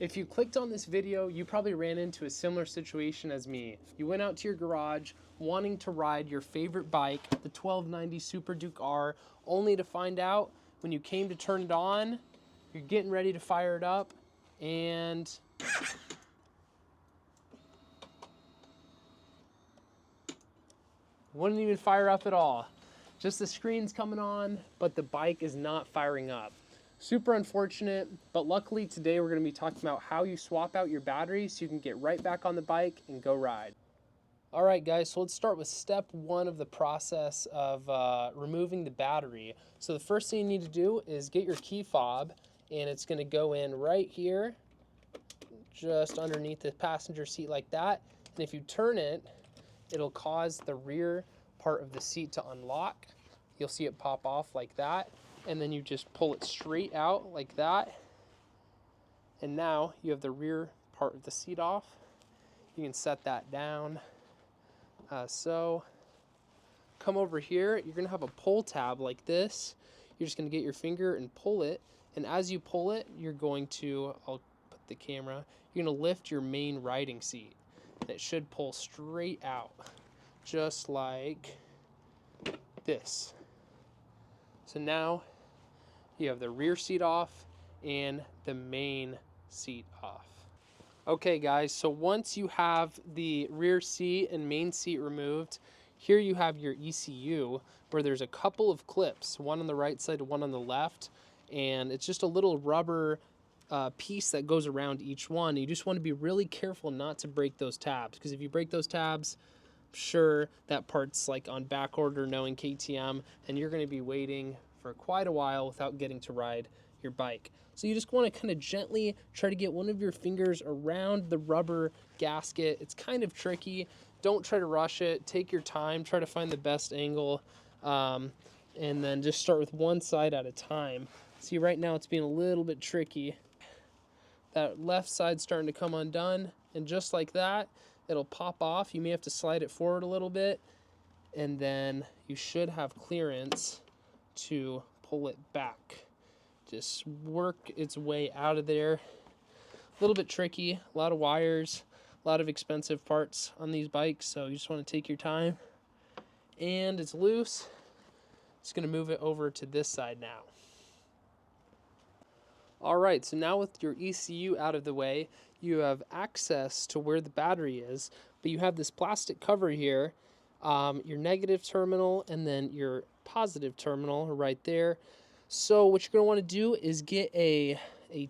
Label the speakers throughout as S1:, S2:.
S1: If you clicked on this video, you probably ran into a similar situation as me. You went out to your garage wanting to ride your favorite bike, the 1290 Super Duke R, only to find out when you came to turn it on, you're getting ready to fire it up, and wouldn't even fire up at all. Just the screen's coming on, but the bike is not firing up. Super unfortunate, but luckily today we're going to be talking about how you swap out your battery so you can get right back on the bike and go ride. All right, guys, so let's start with step one of the process of removing the battery. So the first thing you need to do is get your key fob, and it's going to go in right here, just underneath the passenger seat like that. And if you turn it, it'll cause the rear part of the seat to unlock. You'll see it pop off like that. And then you just pull it straight out like that. And now you have the rear part of the seat off. You can set that down. So come over here, you're gonna have a pull tab like this. You're just gonna get your finger and pull it. And as you pull it, you're going to, I'll put the camera, you're gonna lift your main riding seat. And it should pull straight out, just like this. So now you have the rear seat off and the main seat off. Okay guys, so once you have the rear seat and main seat removed, here you have your ECU where there's a couple of clips, one on the right side and one on the left, and it's just a little rubber piece that goes around each one. You just want to be really careful not to break those tabs, because if you break those tabs, sure, that part's like on back order knowing KTM, and you're going to be waiting for quite a while without getting to ride your bike. So you just want to kind of gently try to get one of your fingers around the rubber gasket. It's kind of tricky. Don't try to rush it. Take your time. Try to find the best angle, and then just start with one side at a time. See, right now it's being a little bit tricky. That left side's starting to come undone, and just like that, it'll pop off. You may have to slide it forward a little bit, and then you should have clearance to pull it back. Just work its way out of there. A little bit tricky, a lot of wires, a lot of expensive parts on these bikes, so you just want to take your time. And it's loose. Just going to move it over to this side now. All right, so now with your ECU out of the way, you have access to where the battery is, but you have this plastic cover here, your negative terminal and then your positive terminal right there. So what you're going to want to do is get a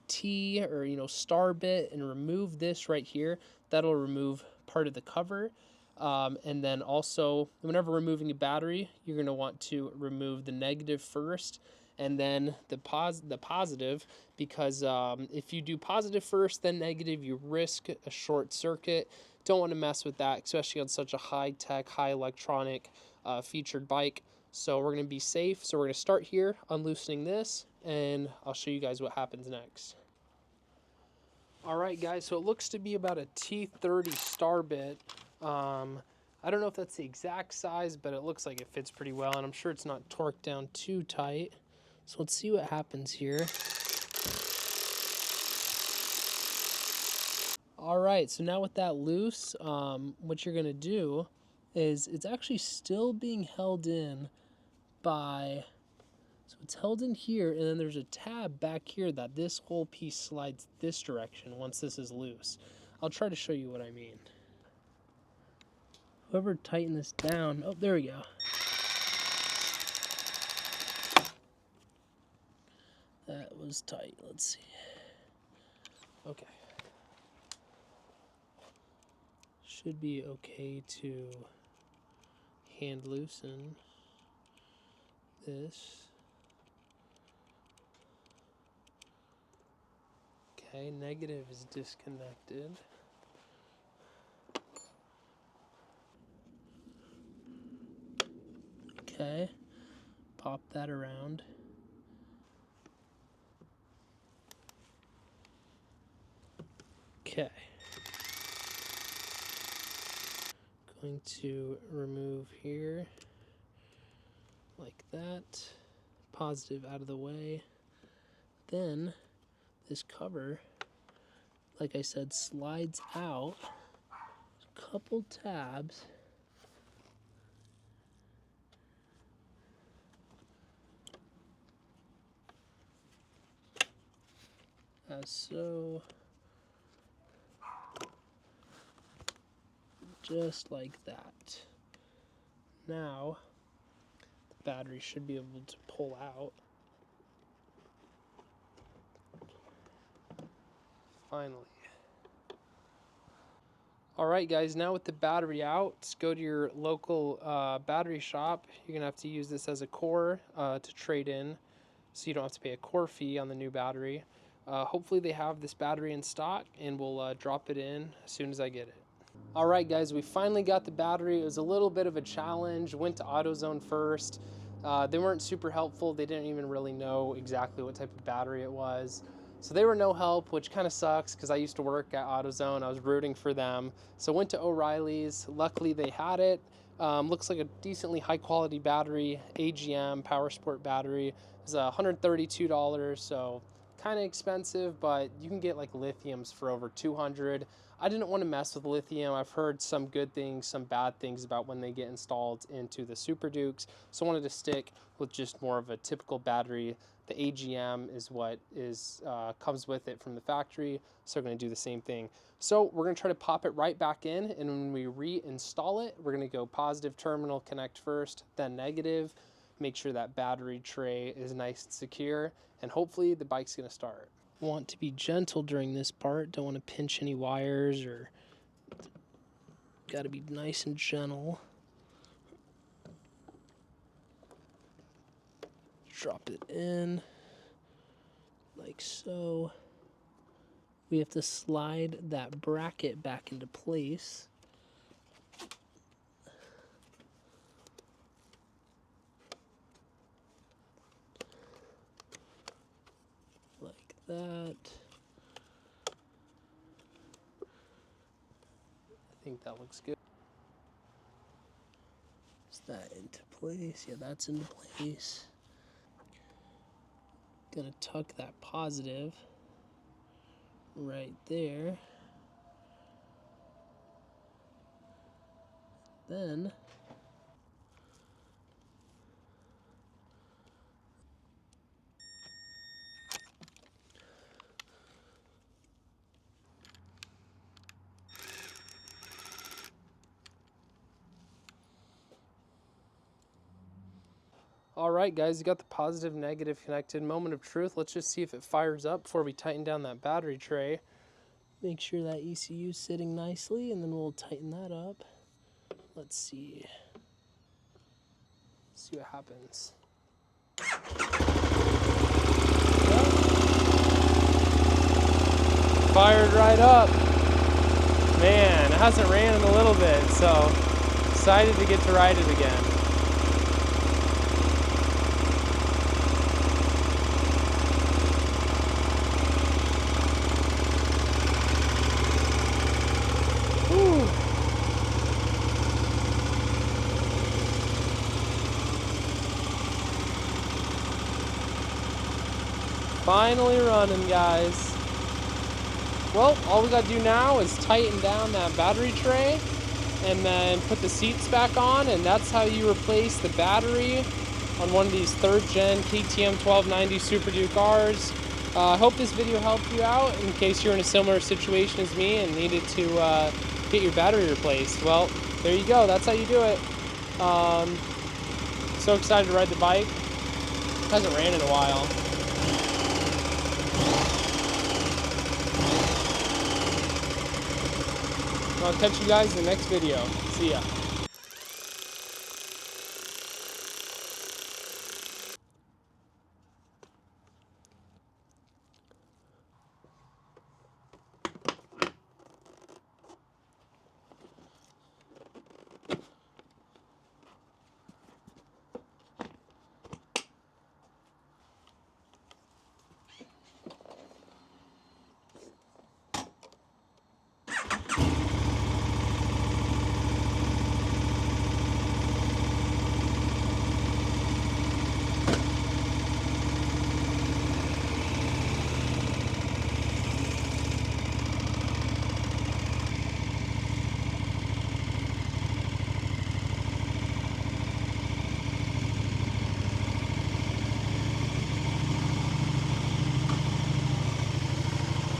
S1: T or star bit and remove this right here. That'll remove part of the cover. And then also, whenever removing a battery, you're going to want to remove the negative first and then the positive, because if you do positive first, then negative, you risk a short circuit. Don't want to mess with that, especially on such a high-tech, high-electronic featured bike. So we're going to be safe. So we're going to start here, unloosening this, and I'll show you guys what happens next. All right, guys, so it looks to be about a T30 star bit. I don't know if that's the exact size, but it looks like it fits pretty well, and I'm sure it's not torqued down too tight. So let's see what happens here. All right, so now with that loose, what you're gonna do is it's actually still being held in by, so it's held in here, and then there's a tab back here that this whole piece slides this direction once this is loose. I'll try to show you what I mean. Whoever tightened this down, oh, there we go. That was tight. Let's see. Okay. Should be okay to hand loosen this. Okay, negative is disconnected. Okay, pop that around. Okay. Going to remove here like that. Positive out of the way. Then this cover like I said, slides out. A couple tabs. As so. Just like that. Now, the battery should be able to pull out. Finally. Alright guys, now with the battery out, just go to your local battery shop. You're going to have to use this as a core to trade in, so you don't have to pay a core fee on the new battery. Hopefully they have this battery in stock, and we'll drop it in as soon as I get it. Alright guys, we finally got the battery. It was a little bit of a challenge. Went to AutoZone first. They weren't super helpful. They didn't even really know exactly what type of battery it was. So they were no help, which kind of sucks because I used to work at AutoZone. I was rooting for them. So went to O'Reilly's. Luckily they had it. Looks like a decently high quality battery, AGM Power Sport battery. It's $132, so kind of expensive, but you can get like lithiums for over $200. I didn't want to mess with lithium. I've heard some good things, some bad things about when they get installed into the Super Dukes, so I wanted to stick with just more of a typical battery. The AGM is what comes with it from the factory, so we're going to do the same thing. So we're going to try to pop it right back in, and when we reinstall it, we're going to go positive terminal connect first, then negative. Make sure that battery tray is nice and secure, and hopefully the bike's going to start. Want to be gentle during this part, don't want to pinch any wires, or got to be nice and gentle. Drop it in like so. We have to slide that bracket back into place. Like that. I think that looks good. Is that into place? Yeah, that's into place. Gonna tuck that positive right there. Then alright guys, you got the positive negative connected. Moment of truth. Let's just see if it fires up before we tighten down that battery tray. Make sure that ECU is sitting nicely, and then we'll tighten that up. Let's see. See what happens. Fired right up. Man, it hasn't ran in a little bit, so excited to get to ride it again. Whew. Finally running, guys. Well, all we got to do now is tighten down that battery tray and then put the seats back on, and that's how you replace the battery on one of these 3rd gen KTM 1290 Super Duke Rs. I hope this video helped you out in case you're in a similar situation as me and needed to get your battery replaced. Well, there you go. That's how you do it. So excited to ride the bike. Hasn't ran in a while. I'll catch you guys in the next video. See ya.